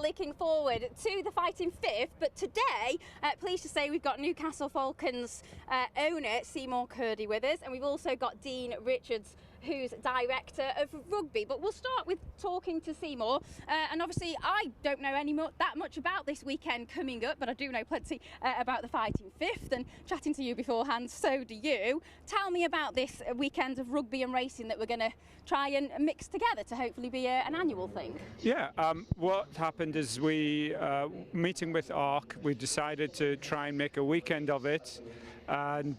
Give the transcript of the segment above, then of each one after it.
looking forward to the Fighting Fifth, but today, pleased to say we've got Newcastle Falcons owner Seymour Curdy with us, and we've also got Dean Richards, who's Director of Rugby. But we'll start with talking to Seymour, and obviously I don't know that much about this weekend coming up, but I do know plenty about the Fighting Fifth, and chatting to you beforehand, so do you. Tell me about this weekend of rugby and racing that we're going to try and mix together to hopefully be an annual thing. Yeah, what happened is we, meeting with ARC, we decided to try and make a weekend of it, and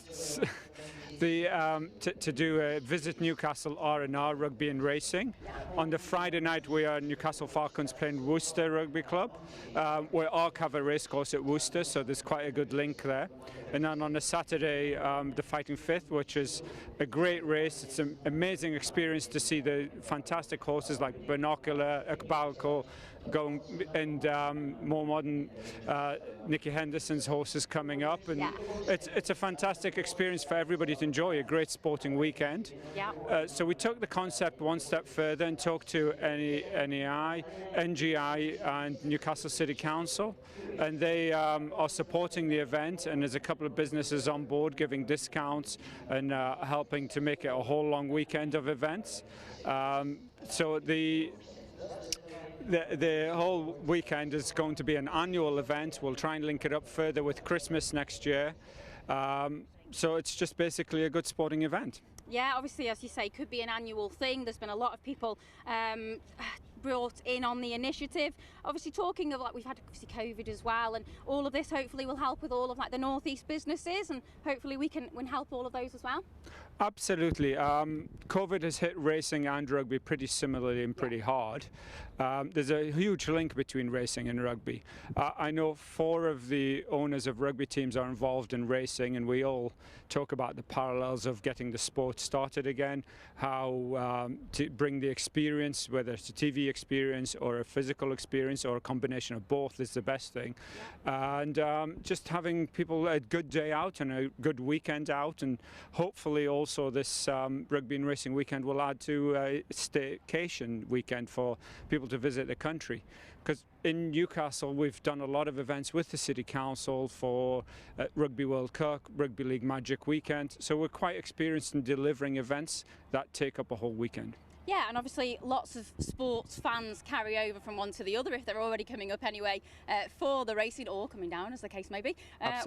to do a Visit Newcastle R&R Rugby and Racing. On the Friday night we are Newcastle Falcons playing Worcester Rugby Club. We ARC have a racecourse at Worcester, so there's quite a good link there. And then on the Saturday, the Fighting Fifth, which is a great race. It's an amazing experience to see the fantastic horses like Binocular, Akbalko, going, and more modern Nicky Henderson's horses coming up, and it's a fantastic experience for everybody to enjoy, a great sporting weekend. So we took the concept one step further and talked to NEI, NGI and Newcastle City Council, and they are supporting the event, and there's a couple of businesses on board giving discounts and helping to make it a whole long weekend of events. So the whole weekend is going to be an annual event. We'll try and link it up further with Christmas next year. So it's just basically a good sporting event. Yeah, obviously, as you say, could be an annual thing. There's been a lot of people brought in on the initiative. Obviously, talking of, like, we've had obviously COVID as well, and all of this hopefully will help with all of, like, the northeast businesses, and hopefully we can help all of those as well. Absolutely. COVID has hit racing and rugby pretty similarly and pretty hard. There's a huge link between racing and rugby. I know 4 of the owners of rugby teams are involved in racing, and we all talk about the parallels of getting the sport started again, how to bring the experience, whether it's a TV experience or a physical experience or a combination of both, is the best thing. And just having people a good day out and a good weekend out, and hopefully also this rugby and racing weekend will add to a staycation weekend for people to visit the country. Because in Newcastle we've done a lot of events with the City Council for Rugby World Cup, Rugby League Magic Weekend, so we're quite experienced in delivering events that take up a whole weekend. Yeah, and obviously lots of sports fans carry over from one to the other if they're already coming up anyway for the racing, or coming down, as the case may be.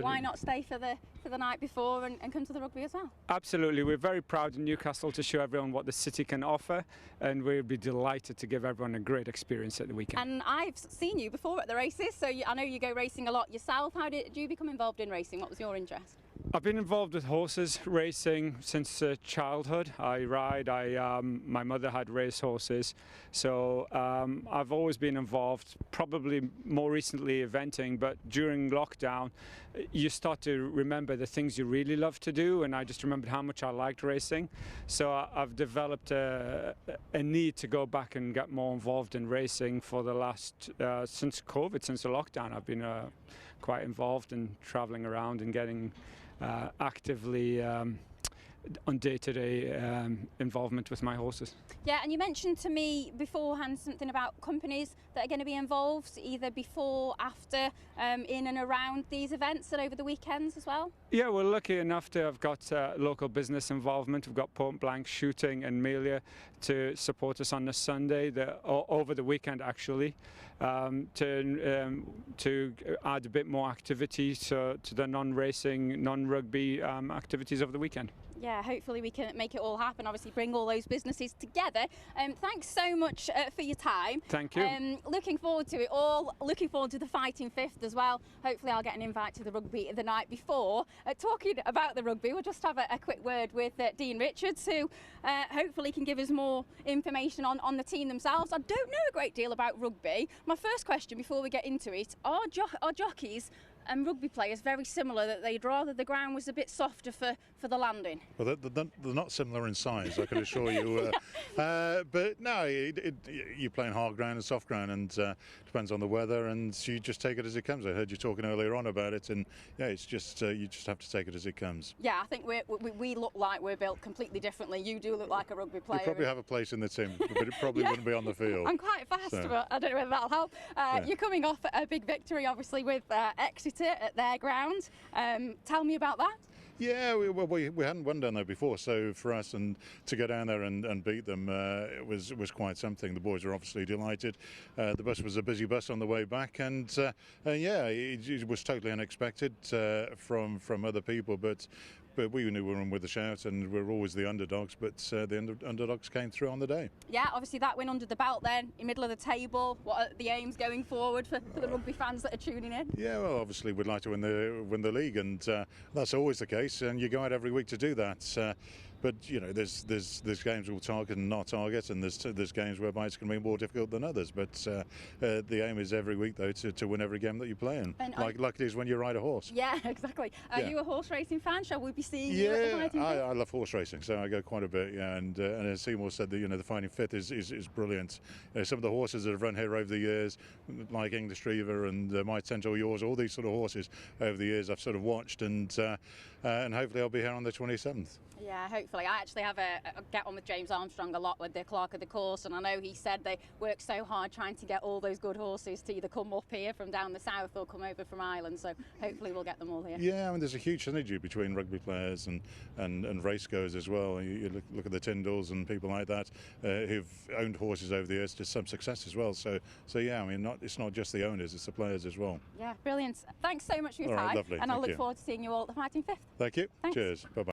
Why not stay for the night before and come to the rugby as well? Absolutely, we're very proud in Newcastle to show everyone what the city can offer, and we'll be delighted to give everyone a great experience at the weekend. And I've seen you before at the races, so I know you go racing a lot yourself. How did you become involved in racing? What was your interest? I've been involved with horses racing since childhood. I ride. My mother had race horses, so I've always been involved. Probably more recently eventing, but during lockdown, you start to remember the things you really love to do, and I just remembered how much I liked racing. So I've developed a need to go back and get more involved in racing for the last since COVID, since the lockdown. I've been quite involved in travelling around and getting actively on day-to-day involvement with my horses. Yeah, and you mentioned to me beforehand something about companies that are going to be involved either before, after, in and around these events and over the weekends as well? Yeah, we're lucky enough to have got local business involvement. We've got Point Blank Shooting and Melia to support us on the Sunday, over the weekend actually, to add a bit more activity to the non-racing, non-rugby activities over the weekend. Yeah, hopefully we can make it all happen, obviously bring all those businesses together. Thanks so much for your time. Thank you. Looking forward to it all, looking forward to the Fighting Fifth as well. Hopefully I'll get an invite to the rugby the night before. Talking about the rugby, we'll just have a quick word with Dean Richards, who hopefully can give us more information on the team themselves. I don't know a great deal about rugby. My first question before we get into it, are jockeys rugby players very similar, that they'd rather the ground was a bit softer for the landing? Well, they're not similar in size, I can assure you. But no, you're playing hard ground and soft ground, and depends on the weather, and you just take it as it comes. I heard you talking earlier on about it, and yeah, it's just you just have to take it as it comes. Yeah, I think we look like we're built completely differently. You do look like a rugby player. You probably have a place in the team, but it probably wouldn't be on the field. I'm quite fast, but I don't know whether that'll help. You're coming off a big victory, obviously, with Exeter at their ground. Tell me about that. Yeah, we hadn't won down there before, so for us and to go down there and beat them it was quite something. The boys were obviously delighted. The bus was a busy bus on the way back, and yeah, it was totally unexpected from other people, but we knew we were in with a shout, and we're always the underdogs, but the underdogs came through on the day. Yeah, obviously that win under the belt then, in middle of the table. What are the aims going forward for the rugby fans that are tuning in? Yeah, well, obviously we'd like to win the league, and that's always the case, and you go out every week to do that. But you know, there's games we'll target and not target, and there's games whereby it's going to be more difficult than others. But the aim is every week, though, to win every game that you play in, like it is when you ride a horse. Yeah, exactly. Are you a horse racing fan? Shall we be seeing you at the Fighting Fifth? I love horse racing, so I go quite a bit. Yeah, and as Seymour said, that the Fighting Fifth is brilliant. Some of the horses that have run here over the years, like English Reaver and My Centaur Yours, all these sort of horses over the years, I've sort of watched, and hopefully I'll be here on the 27th. Yeah, hopefully. I actually have a get on with James Armstrong a lot with the clerk of the course, and I know he said they work so hard trying to get all those good horses to either come up here from down the south or come over from Ireland, so hopefully we'll get them all here. Yeah, I mean, there's a huge synergy between rugby players and race goers as well. You look at the Tyndalls and people like that who've owned horses over the years to some success as well. So yeah, I mean, it's not just the owners, it's the players as well. Yeah, brilliant. Thanks so much for your time, lovely. And I'll look forward to seeing you all at the Fighting Fifth. Thank you. Thanks. Cheers. Bye-bye.